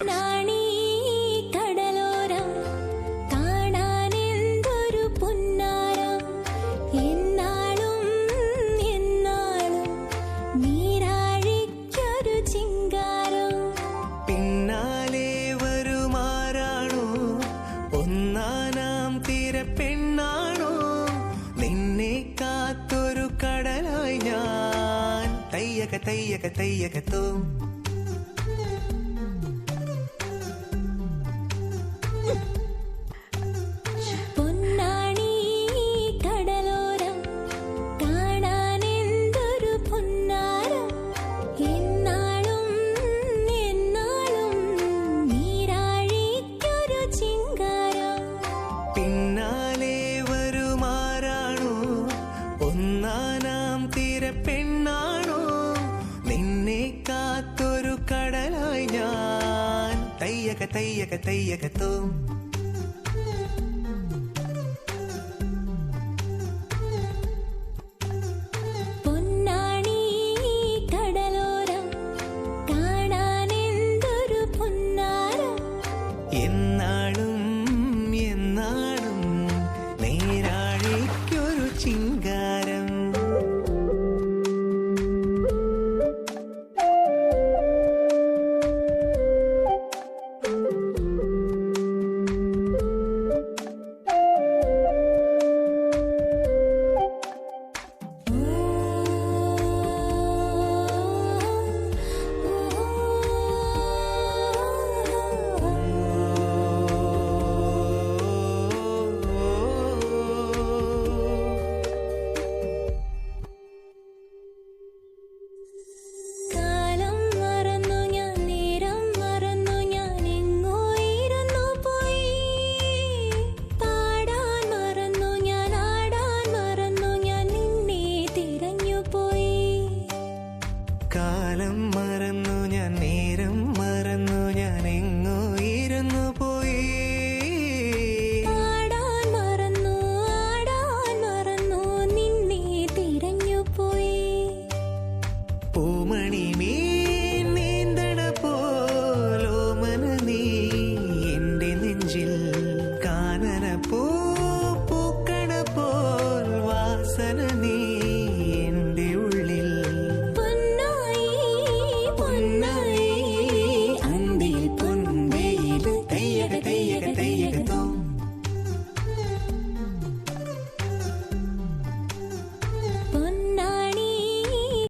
നാണീ കടലോരം കാണാനെന്തൊരു പുന്നാരം, എന്നാളും എന്നാളും നീരാഴിക്കൊരു ചിങ്കാരം. പിന്നാലെ വരുമാറാണോ ഒന്നാനാം തിരപ്പെണ്ണാണോ, നിന്നെ കാത്തൊരു കടലായി ഞാൻ. തയ്യക തയ്യക തയ്യകത്തോ പൊന്നാണീ കടലോരം കാണാനെന്തൊരു പുന്നാരം, എന്നാളും എന്നാളും നീരാഴിക്കൊരു ചിങ്കാരം. പിന്നാലെ വരുമാറാണോ ഒന്നാനാം തിരപ്പെണ്ണാണോ, നിന്നെ കാത്തൊരു കടലായി ഞാൻ. തയ്യക തയ്യക തയ്യകത്തോ